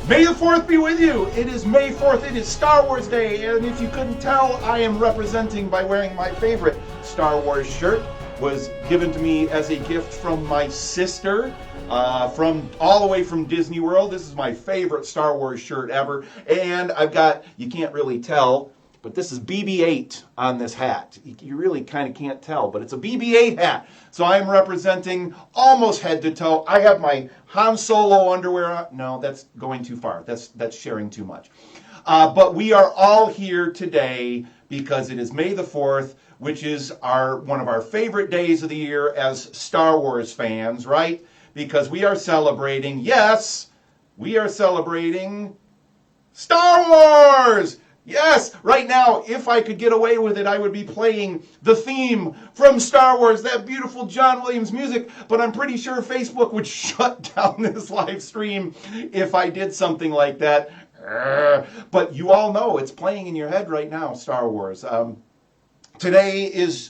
May the 4th be with you. It is May 4th. It is Star Wars Day. And if you couldn't tell, I am representing by wearing my favorite Star Wars shirt. Was given to me as a gift from my sister, from all the way from Disney World. This is my favorite Star Wars shirt ever. And I've got, you can't really tell, but this is BB-8 on this hat. You really kind of can't tell, but it's a BB-8 hat. So I'm representing almost head to toe. I have my Han Solo underwear on. No, that's going too far. That's sharing too much. But we are all here today because it is May the 4th, which is one of our favorite days of the year as Star Wars fans, right? Because we are celebrating, yes, we are celebrating Star Wars! Yes, right now, if I could get away with it, I would be playing the theme from Star Wars, that beautiful John Williams music, but I'm pretty sure Facebook would shut down this live stream if I did something like that. But you all know it's playing in your head right now, Star Wars. Today is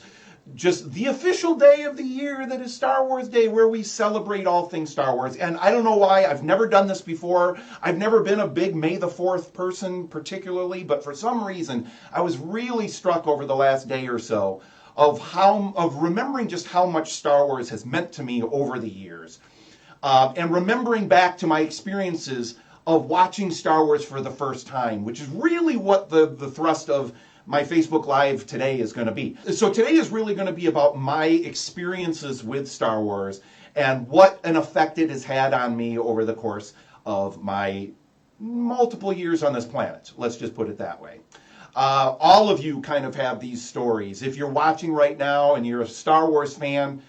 just the official day of the year that is Star Wars Day, where we celebrate all things Star Wars. And I don't know why, I've never done this before. I've never been a big May the 4th person particularly, but for some reason, I was really struck over the last day or so of remembering just how much Star Wars has meant to me over the years. And remembering back to my experiences of watching Star Wars for the first time, which is really what the thrust of my Facebook Live today is going to be. So today is really going to be about my experiences with Star Wars and what an effect it has had on me over the course of my multiple years on this planet. Let's just put it that way. All of you kind of have these stories. If you're watching right now and you're a Star Wars fan,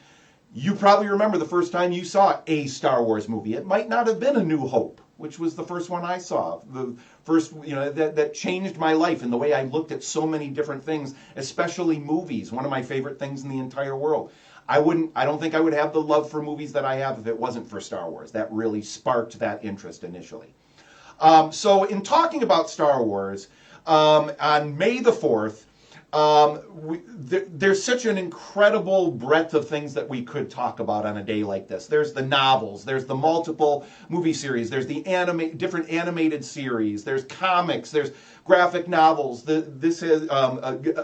you probably remember the first time you saw a Star Wars movie. It might not have been A New Hope, which was the first one I saw. The first, that changed my life in the way I looked at so many different things, especially movies, one of my favorite things in the entire world. I don't think I would have the love for movies that I have if it wasn't for Star Wars. That really sparked that interest initially. So in talking about Star Wars, on May the 4th, there's such an incredible breadth of things that we could talk about on a day like this. There's the novels, there's the multiple movie series, there's the different animated series, there's comics, there's graphic novels, this is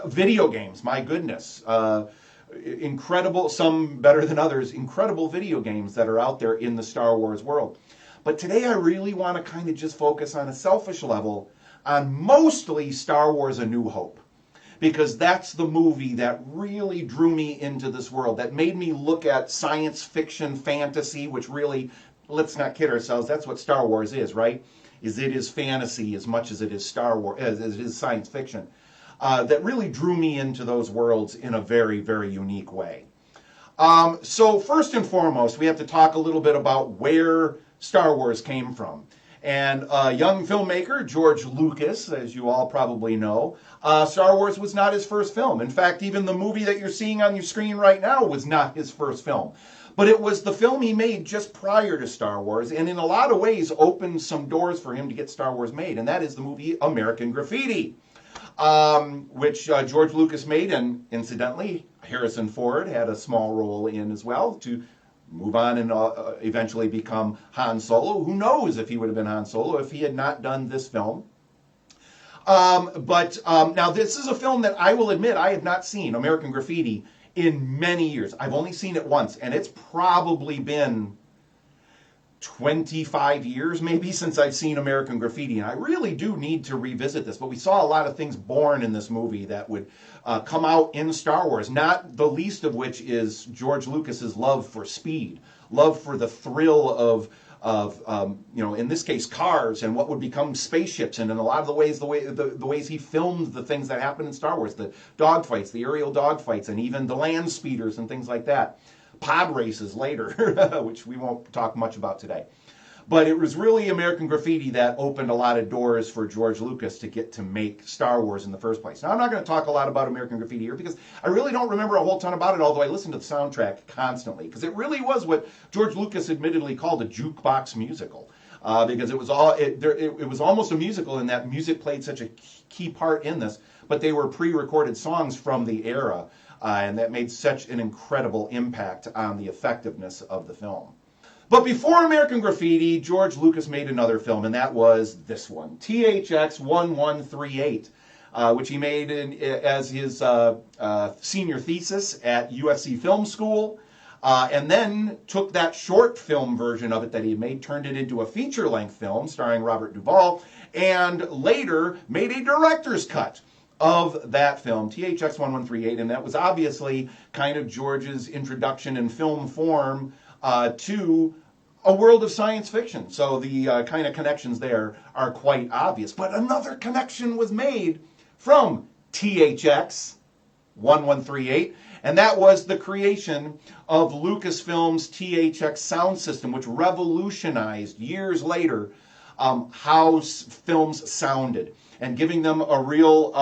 video games, my goodness. Incredible, some better than others, incredible video games that are out there in the Star Wars world. But today I really want to kind of just focus on a selfish level on mostly Star Wars A New Hope. Because that's the movie that really drew me into this world, that made me look at science fiction fantasy, which really, let's not kid ourselves, that's what Star Wars is, right? It is fantasy as much as it is Star Wars, as it is science fiction. That really drew me into those worlds in a very, very unique way. So first and foremost, we have to talk a little bit about where Star Wars came from. And young filmmaker George Lucas, as you all probably know, Star Wars was not his first film. In fact, even the movie that you're seeing on your screen right now was not his first film. But it was the film he made just prior to Star Wars, and in a lot of ways opened some doors for him to get Star Wars made. And that is the movie American Graffiti, which George Lucas made, and incidentally, Harrison Ford had a small role in as well, to move on and eventually become Han Solo. Who knows if he would have been Han Solo if he had not done this film. But now this is a film that I will admit I have not seen, American Graffiti, in many years. I've only seen it once, and it's probably been 25 years maybe since I've seen American Graffiti, and I really do need to revisit this. But we saw a lot of things born in this movie that would come out in Star Wars, not the least of which is George Lucas's love for speed, love for the thrill of in this case cars and what would become spaceships, and in a lot of the ways he filmed the things that happened in Star Wars, the dogfights, the aerial dogfights, and even the land speeders and things like that. Pod races later, which we won't talk much about today. But it was really American Graffiti that opened a lot of doors for George Lucas to get to make Star Wars in the first place. Now, I'm not going to talk a lot about American Graffiti here because I really don't remember a whole ton about it, although I listened to the soundtrack constantly, because it really was what George Lucas admittedly called a jukebox musical. Because it was almost a musical in that music played such a key part in this, but they were pre-recorded songs from the era, and that made such an incredible impact on the effectiveness of the film. But before American Graffiti, George Lucas made another film, and that was this one, THX 1138, which he made as his senior thesis at USC Film School, and then took that short film version of it that he made, turned it into a feature-length film starring Robert Duvall, and later made a director's cut of that film, THX 1138, and that was obviously kind of George's introduction in film form to a world of science fiction. So the kind of connections there are quite obvious. But another connection was made from THX 1138, and that was the creation of Lucasfilm's THX sound system, which revolutionized years later how films sounded, and giving them a real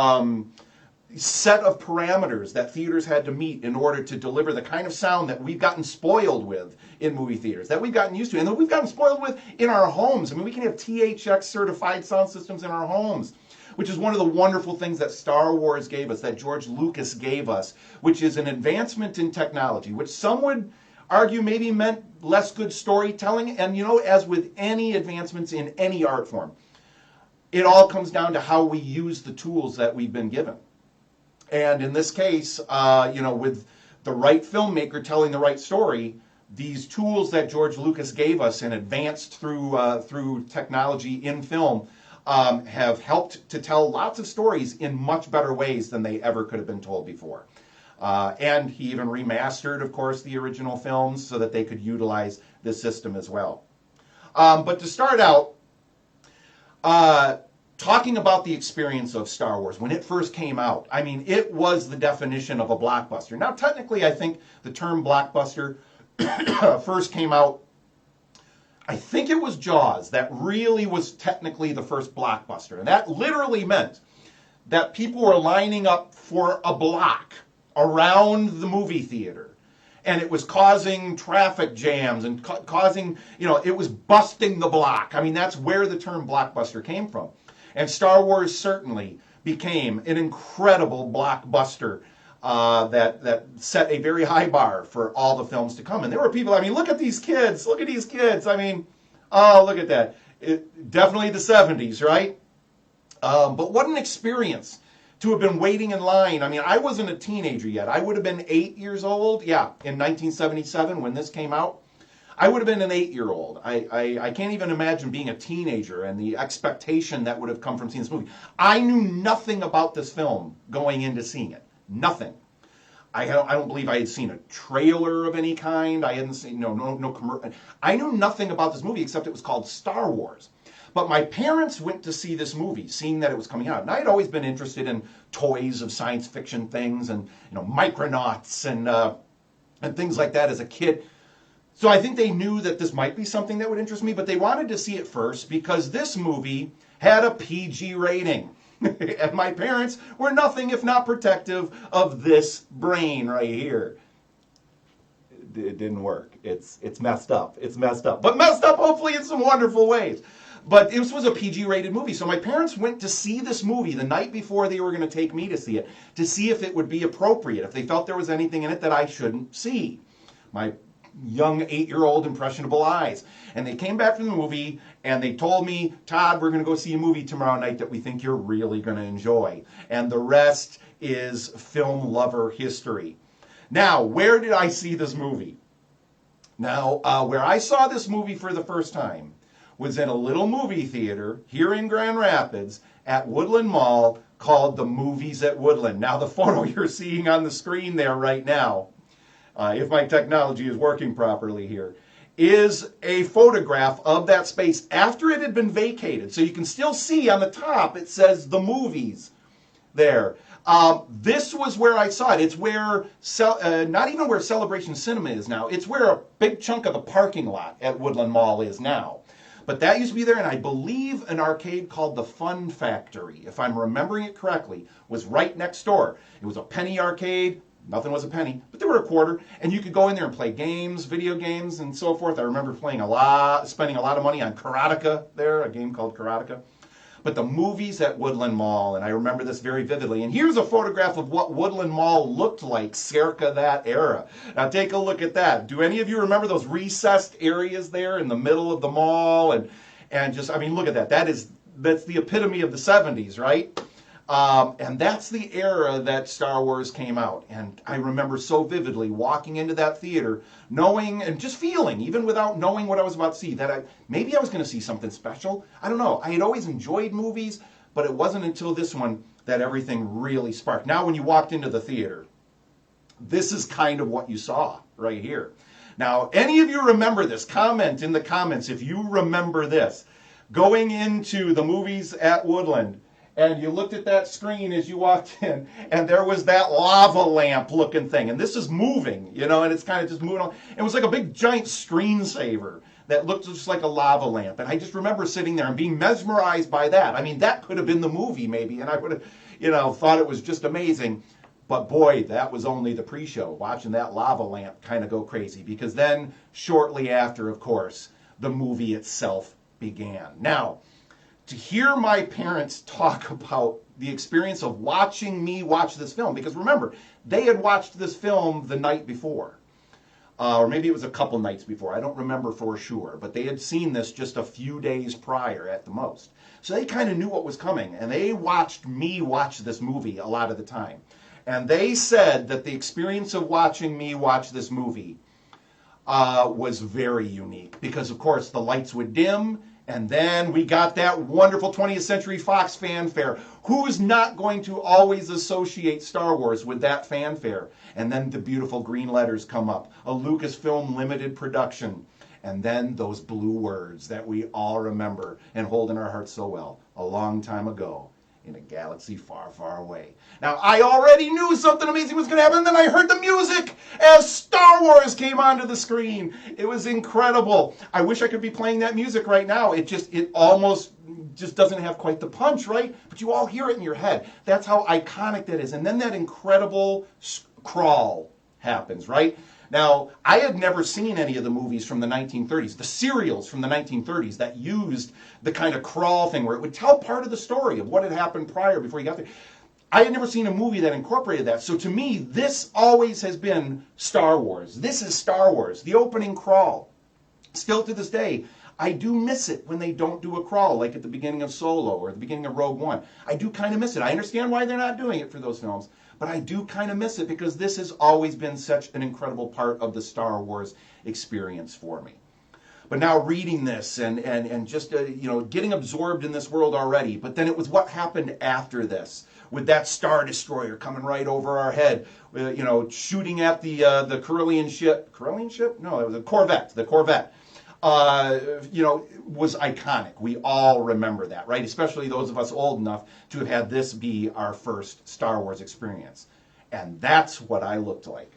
set of parameters that theaters had to meet in order to deliver the kind of sound that we've gotten spoiled with in movie theaters, that we've gotten used to, and that we've gotten spoiled with in our homes. I mean, we can have THX certified sound systems in our homes, which is one of the wonderful things that Star Wars gave us, that George Lucas gave us, which is an advancement in technology, which some would argue maybe meant less good storytelling. And you know, as with any advancements in any art form, it all comes down to how we use the tools that we've been given. And in this case, with the right filmmaker telling the right story, these tools that George Lucas gave us and advanced through technology in film have helped to tell lots of stories in much better ways than they ever could have been told before. And he even remastered, of course, the original films so that they could utilize this system as well. But to start out, talking about the experience of Star Wars, when it first came out, I mean, it was the definition of a blockbuster. Now, technically, I think the term blockbuster first came out, I think it was Jaws that really was technically the first blockbuster. And that literally meant that people were lining up for a block around the movie theater. And it was causing traffic jams and causing, it was busting the block. I mean, that's where the term blockbuster came from. And Star Wars certainly became an incredible blockbuster that set a very high bar for all the films to come. And there were people, I mean, look at these kids. I mean, oh, look at that. Definitely the 70s, right? But what an experience to have been waiting in line. I mean, I wasn't a teenager yet. I would have been 8 years old, in 1977 when this came out. I would have been an 8-year-old. I can't even imagine being a teenager and the expectation that would have come from seeing this movie. I knew nothing about this film going into seeing it. Nothing. I don't believe I had seen a trailer of any kind. I hadn't seen no commercial. I knew nothing about this movie except it was called Star Wars. But my parents went to see this movie, seeing that it was coming out. And I had always been interested in toys of science fiction things and Micronauts and things like that as a kid. So I think they knew that this might be something that would interest me, but they wanted to see it first because this movie had a PG rating. And my parents were nothing if not protective of this brain right here. It didn't work. It's messed up. It's messed up. But messed up hopefully in some wonderful ways. But this was a PG rated movie. So my parents went to see this movie the night before they were going to take me to see it, to see if it would be appropriate, if they felt there was anything in it that I shouldn't see. My young 8-year-old impressionable eyes. And they came back from the movie and they told me, Todd, we're going to go see a movie tomorrow night that we think you're really going to enjoy. And the rest is film lover history. Now, where did I see this movie? Now, where I saw this movie for the first time was in a little movie theater here in Grand Rapids at Woodland Mall called The Movies at Woodland. Now, the photo you're seeing on the screen there right now, if my technology is working properly here, is a photograph of that space after it had been vacated. So you can still see on the top, it says The Movies there. This was where I saw it. It's where, not even where Celebration Cinema is now, it's where a big chunk of the parking lot at Woodland Mall is now. But that used to be there, and I believe an arcade called the Fun Factory, if I'm remembering it correctly, was right next door. It was a penny arcade. Nothing was a penny, but they were a quarter, and you could go in there and play games, video games, and so forth. I remember spending a lot of money on Karateka there, a game called Karateka. But the movies at Woodland Mall, and I remember this very vividly, and here's a photograph of what Woodland Mall looked like circa that era. Now take a look at that. Do any of you remember those recessed areas there in the middle of the mall? And just, I mean, look at that. That's the epitome of the 70s, right? And that's the era that Star Wars came out. And I remember so vividly walking into that theater, knowing and just feeling, even without knowing what I was about to see, that maybe I was going to see something special. I don't know. I had always enjoyed movies, but it wasn't until this one that everything really sparked. Now, when you walked into the theater, this is kind of what you saw right here. Now, any of you remember this? Comment in the comments if you remember this. Going into the movies at Woodland, and you looked at that screen as you walked in, and there was that lava lamp looking thing. And this is moving, you know, and it's kind of just moving on. It was like a big giant screensaver that looked just like a lava lamp. And I just remember sitting there and being mesmerized by that. I mean, that could have been the movie maybe, and I would have, you know, thought it was just amazing. But boy, that was only the pre-show, watching that lava lamp kind of go crazy. Because then, shortly after, of course, the movie itself began. Now, to hear my parents talk about the experience of watching me watch this film, because remember, they had watched this film the night before, or maybe it was a couple nights before, I don't remember for sure, but they had seen this just a few days prior at the most. So they kind of knew what was coming, and they watched me watch this movie a lot of the time. And they said that the experience of watching me watch this movie was very unique, because of course the lights would dim, and then we got that wonderful 20th Century Fox fanfare. Who's not going to always associate Star Wars with that fanfare? And then the beautiful green letters come up, a Lucasfilm limited production. And then those blue words that we all remember and hold in our hearts so well, a long time ago, in a galaxy far, far away. Now, I already knew something amazing was going to happen, and then I heard the music as Star Wars came onto the screen. It was incredible. I wish I could be playing that music right now. It almost just doesn't have quite the punch, right? But you all hear it in your head. That's how iconic that is. And then that incredible crawl happens, right? Now, I had never seen any of the movies from the 1930s, the serials from the 1930s that used the kind of crawl thing where it would tell part of the story of what had happened prior before you got there. I had never seen a movie that incorporated that. So to me, this always has been Star Wars. This is Star Wars, the opening crawl. Still to this day, I do miss it when they don't do a crawl, like at the beginning of Solo or the beginning of Rogue One. I do kind of miss it. I understand why they're not doing it for those films, but I do kind of miss it because this has always been such an incredible part of the Star Wars experience for me. But now reading this and just getting absorbed in this world already, but then it was what happened after this with that Star Destroyer coming right over our head, shooting at the Corellian ship. Corellian ship? No, it was a Corvette. The Corvette. Was iconic. We all remember that, right? Especially those of us old enough to have had this be our first Star Wars experience. And that's what I looked like.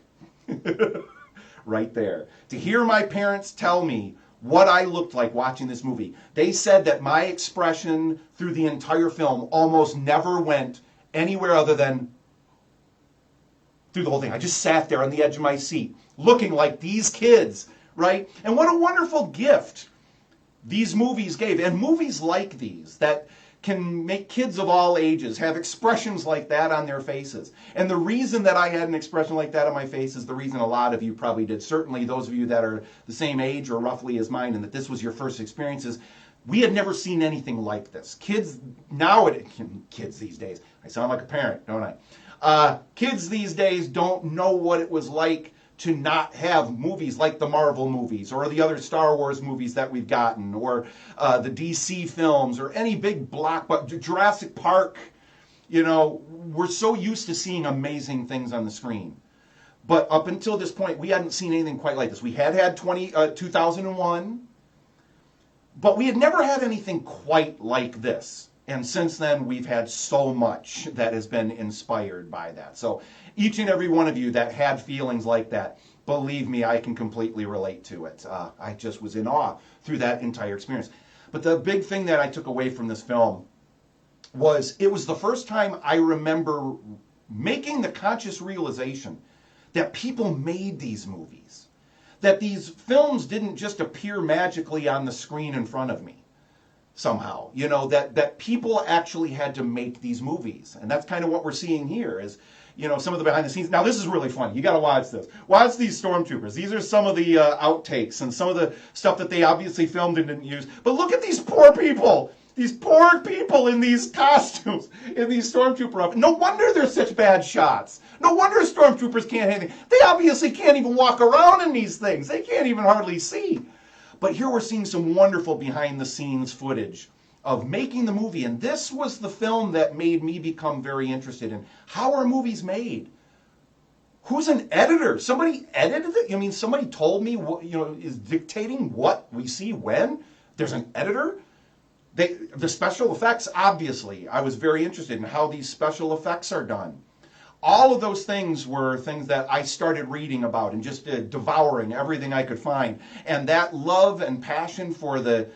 Right there. To hear my parents tell me what I looked like watching this movie, they said that my expression through the entire film almost never went anywhere other than through the whole thing. I just sat there on the edge of my seat, looking like these kids, right? And what a wonderful gift these movies gave. And movies like these that can make kids of all ages have expressions like that on their faces. And the reason that I had an expression like that on my face is the reason a lot of you probably did. Certainly those of you that are the same age or roughly as mine and that this was your first experiences. We had never seen anything like this. Kids nowadays, kids these days, I sound like a parent, don't I? Kids these days don't know what it was like to not have movies like the Marvel movies or the other Star Wars movies that we've gotten or the DC films or any big blockbuster, Jurassic Park. We're so used to seeing amazing things on the screen. But up until this point, we hadn't seen anything quite like this. We had 2001, but we had never had anything quite like this. And since then, we've had so much that has been inspired by that. So each and every one of you that had feelings like that, believe me, I can completely relate to it. I just was in awe through that entire experience. But the big thing that I took away from this film was it was the first time I remember making the conscious realization that people made these movies. That these films didn't just appear magically on the screen in front of me. somehow. You know, that people actually had to make these movies. And that's kind of what we're seeing here is, you know, some of the behind the scenes. Now, this is really funny. You got to watch this. Watch these stormtroopers. These are some of the outtakes and some of the stuff that they obviously filmed and didn't use. But look at these poor people. These poor people in these costumes, in these stormtrooper outfits. No wonder they're such bad shots. No wonder stormtroopers can't have anything. They obviously can't even walk around in these things. They can't even hardly see. But here we're seeing some wonderful behind the scenes footage of making the movie. And this was the film that made me become very interested in how are movies made? Who's an editor? Somebody edited it? I mean, somebody told me, what, you know, is dictating what we see when? There's an editor? The special effects, obviously, I was very interested in how these special effects are done. All of those things were things that I started reading about and just devouring everything I could find. And that love and passion for the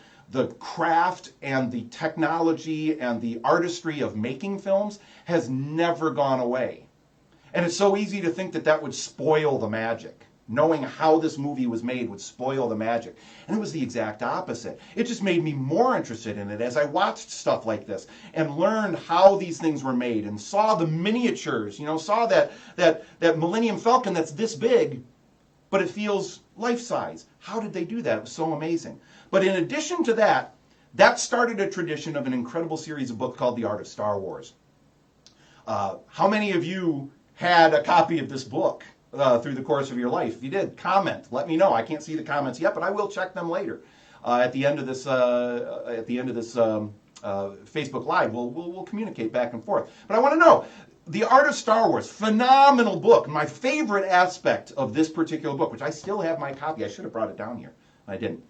craft and the technology and the artistry of making films has never gone away. And it's so easy to think that that would spoil the magic. Knowing how this movie was made would spoil the magic. And it was the exact opposite. It just made me more interested in it as I watched stuff like this and learned how these things were made and saw the miniatures, you know, saw that Millennium Falcon that's this big, but it feels life-size. How did they do that? It was so amazing. But in addition to that, that started a tradition of an incredible series of books called The Art of Star Wars. How many of you had a copy of this book through the course of your life? If you did, comment. Let me know. I can't see the comments yet, but I will check them later. At the end of this, Facebook Live, we'll communicate back and forth. But I want to know, The Art of Star Wars, phenomenal book. My favorite aspect of this particular book, which I still have my copy. I should have brought it down here. I didn't.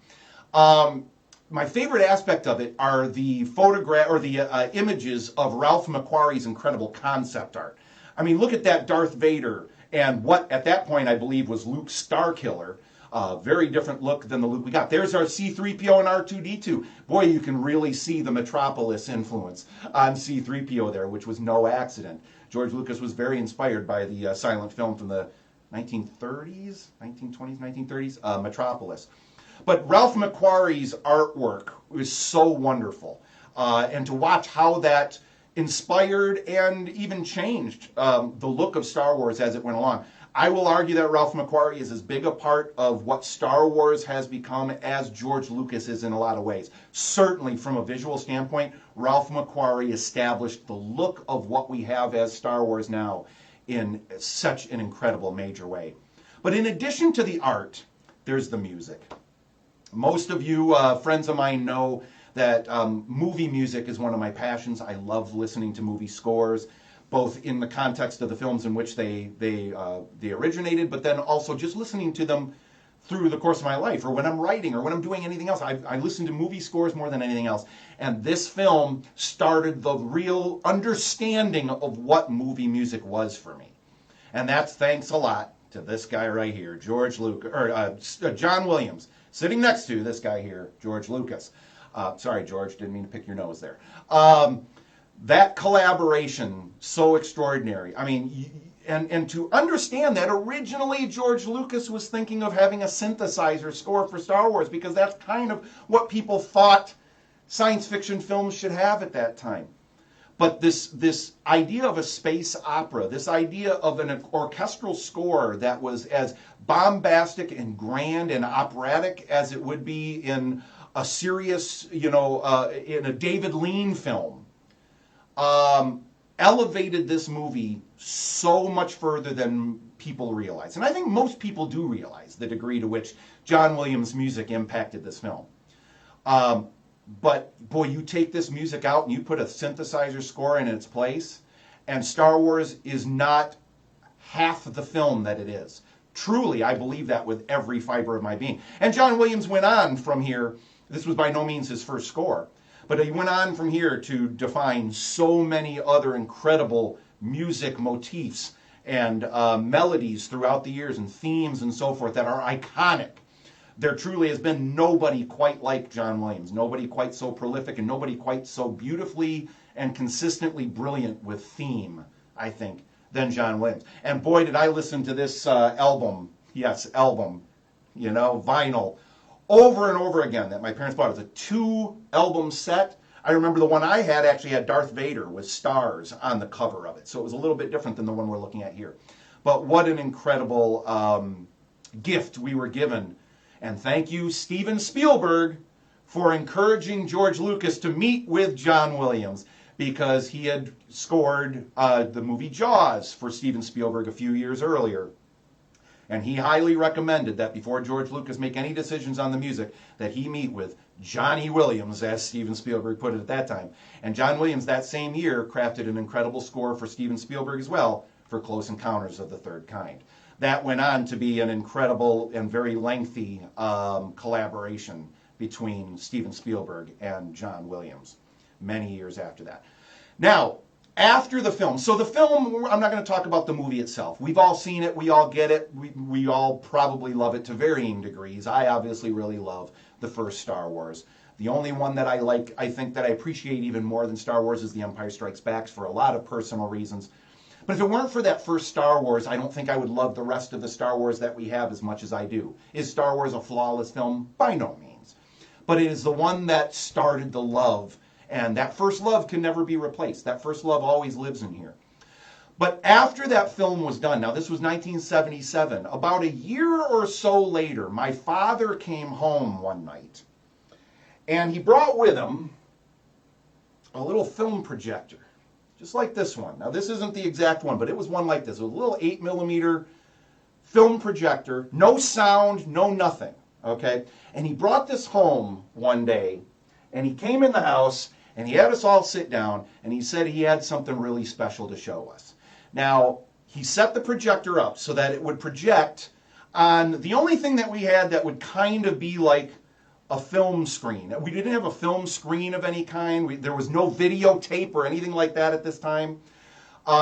My favorite aspect of it are the photograph or the images of Ralph McQuarrie's incredible concept art. I mean, look at that Darth Vader and what at that point I believe was Luke's Starkiller. Very different look than the Luke we got. There's our C-3PO and R2-D2. Boy, you can really see the Metropolis influence on C-3PO there, which was no accident. George Lucas was very inspired by the silent film from the 1930s, 1920s, 1930s, Metropolis. But Ralph McQuarrie's artwork was so wonderful. And to watch how that inspired and even changed the look of Star Wars as it went along. I will argue that Ralph McQuarrie is as big a part of what Star Wars has become as George Lucas is in a lot of ways. Certainly from a visual standpoint, Ralph McQuarrie established the look of what we have as Star Wars now in such an incredible major way. But in addition to the art, there's the music. Most of you friends of mine know that movie music is one of my passions. I love listening to movie scores, both in the context of the films in which they originated, but then also just listening to them through the course of my life, or when I'm writing, or when I'm doing anything else. I listen to movie scores more than anything else. And this film started the real understanding of what movie music was for me. And that's thanks a lot to this guy right here, John Williams, sitting next to this guy here, George Lucas. Sorry, George, didn't mean to pick your nose there. That collaboration, so extraordinary. I mean, and to understand that originally George Lucas was thinking of having a synthesizer score for Star Wars because that's kind of what people thought science fiction films should have at that time. But this idea of a space opera, this idea of an orchestral score that was as bombastic and grand and operatic as it would be in a serious, in a David Lean film, elevated this movie so much further than people realize. And I think most people do realize the degree to which John Williams' music impacted this film. But boy, you take this music out and you put a synthesizer score in its place, and Star Wars is not half the film that it is. Truly, I believe that with every fiber of my being. And John Williams went on from here. This was by no means his first score, but he went on from here to define so many other incredible music motifs and melodies throughout the years and themes and so forth that are iconic. There truly has been nobody quite like John Williams, nobody quite so prolific and nobody quite so beautifully and consistently brilliant with theme, I think, than John Williams. And boy, did I listen to this album, vinyl, over and over again that my parents bought. It was a 2-album set. I remember the one I had actually had Darth Vader with stars on the cover of it. So it was a little bit different than the one we're looking at here. But what an incredible gift we were given. And thank you, Steven Spielberg, for encouraging George Lucas to meet with John Williams, because he had scored the movie Jaws for Steven Spielberg a few years earlier. And he highly recommended that before George Lucas make any decisions on the music, that he meet with Johnny Williams, as Steven Spielberg put it at that time. And John Williams that same year crafted an incredible score for Steven Spielberg as well for Close Encounters of the Third Kind. That went on to be an incredible and very lengthy collaboration between Steven Spielberg and John Williams many years after that. Now, after the film, so the film, I'm not going to talk about the movie itself. We've all seen it. We all get it. We all probably love it to varying degrees. I obviously really love the first Star Wars. The only one that I like, I think that I appreciate even more than Star Wars, is The Empire Strikes Back for a lot of personal reasons. But if it weren't for that first Star Wars, I don't think I would love the rest of the Star Wars that we have as much as I do. Is Star Wars a flawless film? By no means. But it is the one that started the love. And that first love can never be replaced. That first love always lives in here. But after that film was done, now this was 1977, about a year or so later, my father came home one night. And he brought with him a little film projector, just like this one. Now this isn't the exact one, but it was one like this. It was a little 8mm film projector, no sound, no nothing, okay? And he brought this home one day, and he came in the house, and he had us all sit down, and he said he had something really special to show us. Now, he set the projector up so that it would project on the only thing that we had that would kind of be like a film screen. We didn't have a film screen of any kind. There was no videotape or anything like that at this time.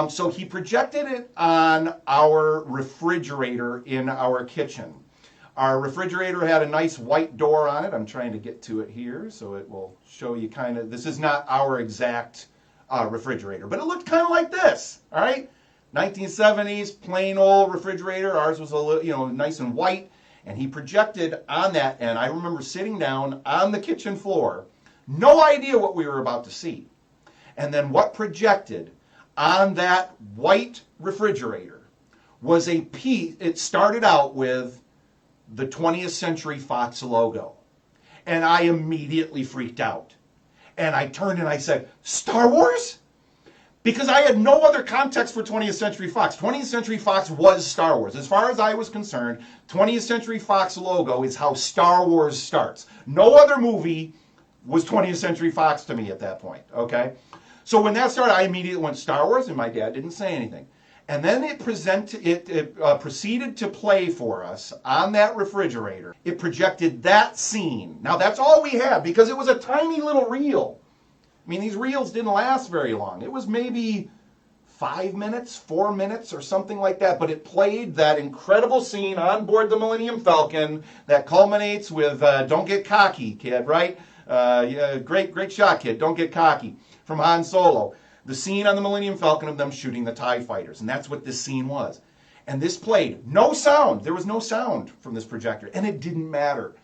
So he projected it on our refrigerator in our kitchen. Our refrigerator had a nice white door on it. I'm trying to get to it here so it will show you kind of, this is not our exact refrigerator, but it looked kind of like this, all right? 1970s, plain old refrigerator. Ours was a little, nice and white, and he projected on that, and I remember sitting down on the kitchen floor, no idea what we were about to see. And then what projected on that white refrigerator was a piece. It started out with the 20th Century Fox logo. And I immediately freaked out. And I turned and I said, Star Wars? Because I had no other context for 20th Century Fox. 20th Century Fox was Star Wars. As far as I was concerned, 20th Century Fox logo is how Star Wars starts. No other movie was 20th Century Fox to me at that point, okay? So when that started, I immediately went Star Wars, and my dad didn't say anything. And then it proceeded to play for us on that refrigerator. It projected that scene. Now that's all we had because it was a tiny little reel. I mean, these reels didn't last very long. It was maybe 5 minutes, 4 minutes, or something like that. But it played that incredible scene on board the Millennium Falcon that culminates with "Don't get cocky, kid," right? Yeah, great shot, kid. Don't get cocky, from Han Solo. The scene on the Millennium Falcon of them shooting the TIE fighters. And that's what this scene was. And this played. No sound. There was no sound from this projector. And it didn't matter.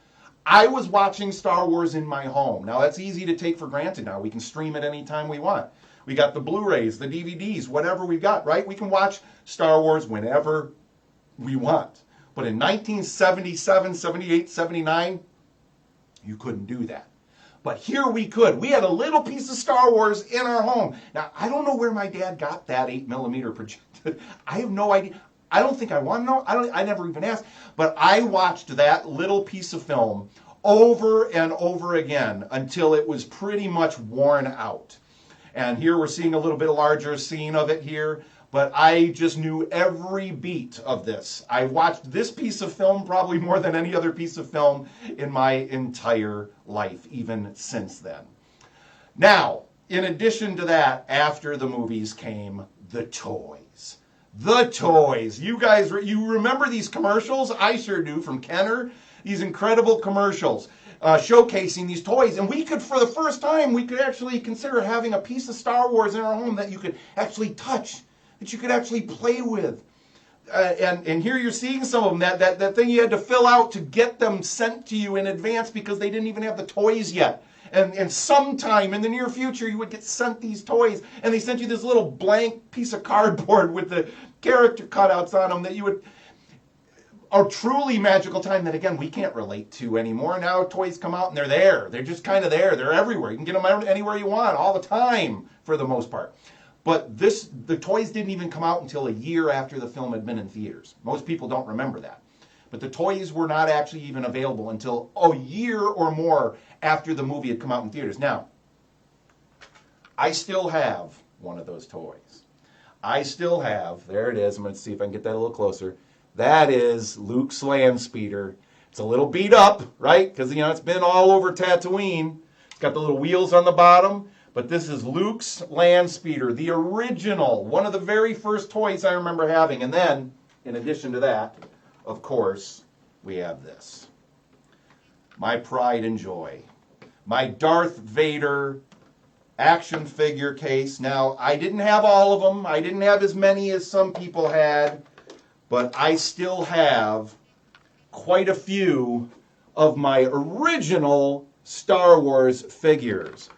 I was watching Star Wars in my home. Now, that's easy to take for granted now. We can stream it anytime we want. We got the Blu-rays, the DVDs, whatever we've got, right? We can watch Star Wars whenever we want. But in 1977, 78, 79, you couldn't do that. But here we could. We had a little piece of Star Wars in our home. Now, I don't know where my dad got that 8mm projector. I have no idea. I don't think I want to know. I never even asked. But I watched that little piece of film over and over again until it was pretty much worn out. And here we're seeing a little bit larger scene of it here. But I just knew every beat of this. I watched this piece of film probably more than any other piece of film in my entire life, even since then. Now, in addition to that, after the movies came the toys. The toys. You guys, you remember these commercials? I sure do, from Kenner. These incredible commercials showcasing these toys. And we could, for the first time, we could actually consider having a piece of Star Wars in our home that you could actually touch, that you could actually play with. and here you're seeing some of them, that thing you had to fill out to get them sent to you in advance because they didn't even have the toys yet. And sometime in the near future, you would get sent these toys, and they sent you this little blank piece of cardboard with the character cutouts on them that you would... A truly magical time that, again, we can't relate to anymore. Now toys come out and they're there. They're just kind of there. They're everywhere. You can get them anywhere you want all the time for the most part. But the toys didn't even come out until a year after the film had been in theaters. Most people don't remember that. But the toys were not actually even available until a year or more after the movie had come out in theaters. Now, I still have one of those toys. I still have, there it is. I'm going to see if I can get that a little closer. That is Luke's land speeder. It's a little beat up, right? Because, it's been all over Tatooine. It's got the little wheels on the bottom. But this is Luke's land speeder, the original, one of the very first toys I remember having. And then, in addition to that, of course, we have this. My pride and joy. My Darth Vader action figure case. Now, I didn't have all of them. I didn't have as many as some people had. But I still have quite a few of my original Star Wars figures.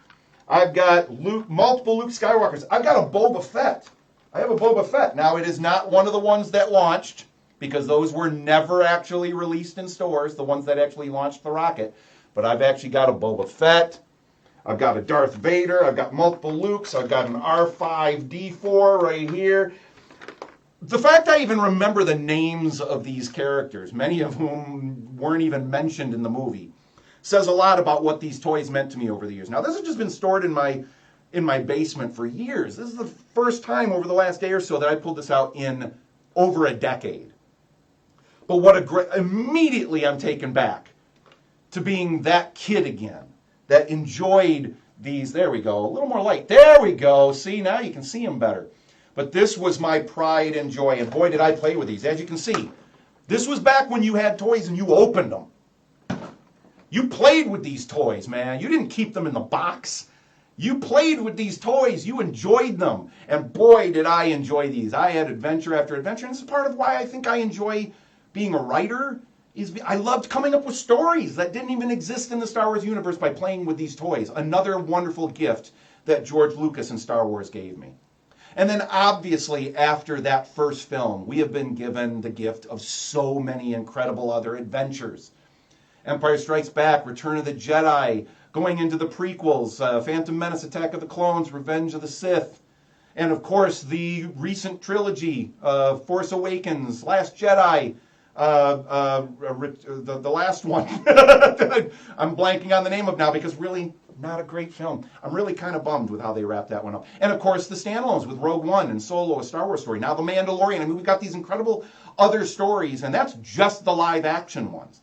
I've got multiple Luke Skywalkers. I've got a Boba Fett. I have a Boba Fett. Now, it is not one of the ones that launched, because those were never actually released in stores, the ones that actually launched the rocket. But I've actually got a Boba Fett. I've got a Darth Vader. I've got multiple Lukes. I've got an R5-D4 right here. The fact I even remember the names of these characters, many of whom weren't even mentioned in the movie, says a lot about what these toys meant to me over the years. Now, this has just been stored in my basement for years. This is the first time over the last day or so that I pulled this out in over a decade. But what a great... Immediately I'm taken back to being that kid again that enjoyed these. There we go. A little more light. There we go. See, now you can see them better. But this was my pride and joy, and boy, did I play with these. As you can see, this was back when you had toys and you opened them. You played with these toys, man. You didn't keep them in the box. You played with these toys. You enjoyed them. And boy, did I enjoy these. I had adventure after adventure, and this is part of why I think I enjoy being a writer. I loved coming up with stories that didn't even exist in the Star Wars universe by playing with these toys. Another wonderful gift that George Lucas and Star Wars gave me. And then obviously after that first film, we have been given the gift of so many incredible other adventures. Empire Strikes Back, Return of the Jedi, going into the prequels, Phantom Menace, Attack of the Clones, Revenge of the Sith, and of course the recent trilogy, Force Awakens, Last Jedi, the last one. I'm blanking on the name of now because really not a great film. I'm really kind of bummed with how they wrapped that one up. And of course the standalones with Rogue One and Solo, a Star Wars story. Now The Mandalorian. I mean, we've got these incredible other stories, and that's just the live action ones.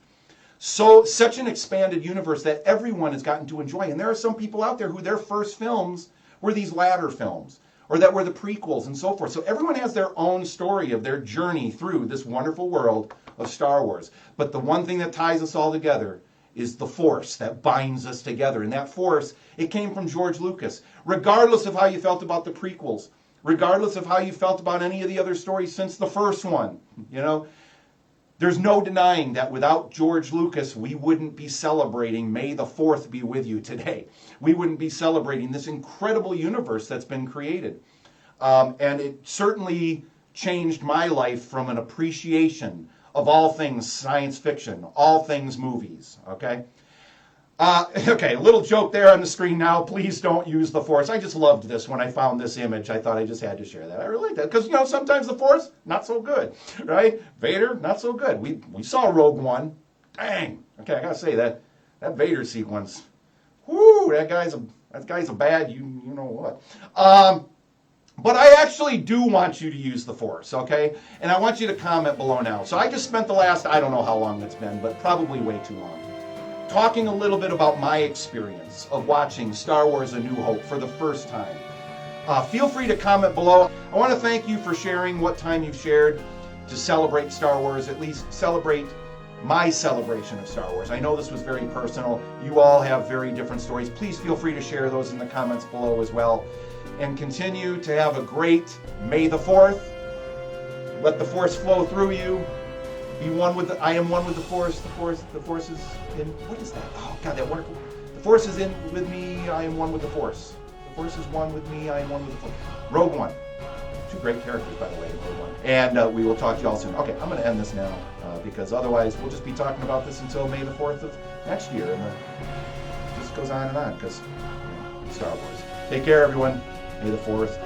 So such an expanded universe that everyone has gotten to enjoy. And there are some people out there who their first films were these latter films, or that were the prequels and so forth. So everyone has their own story of their journey through this wonderful world of Star Wars. But the one thing that ties us all together is the Force that binds us together. And that Force, it came from George Lucas. Regardless of how you felt about the prequels, regardless of how you felt about any of the other stories since the first one, there's no denying that without George Lucas, we wouldn't be celebrating May the 4th be with you today. We wouldn't be celebrating this incredible universe that's been created. And it certainly changed my life from an appreciation of all things science fiction, all things movies, okay? Okay, a little joke there on the screen now. Please don't use the Force. I just loved this when I found this image. I thought I just had to share that. I really like that because, sometimes the Force, not so good, right? Vader, not so good. We saw Rogue One. Dang. Okay, I got to say that Vader sequence, whoo, that guy's a bad, you know what. But I actually do want you to use the Force, okay? And I want you to comment below now. So I just spent the last, I don't know how long it's been, but probably way too long, talking a little bit about my experience of watching Star Wars A New Hope for the first time. Feel free to comment below. I want to thank you for sharing what time you've shared to celebrate Star Wars, at least celebrate my celebration of Star Wars. I know this was very personal. You all have very different stories. Please feel free to share those in the comments below as well. And continue to have a great May the 4th. Let the Force flow through you. Be one with I am one with the Force. The Force is in. What is that? Oh God, that wonderful. The Force is in with me. I am one with the Force. The Force is one with me. I am one with the Force. Rogue One. Two great characters, by the way, in Rogue One. And we will talk to y'all soon. Okay, I'm going to end this now because otherwise we'll just be talking about this until May the 4th of next year, and it just goes on and on because Star Wars. Take care, everyone. May the 4th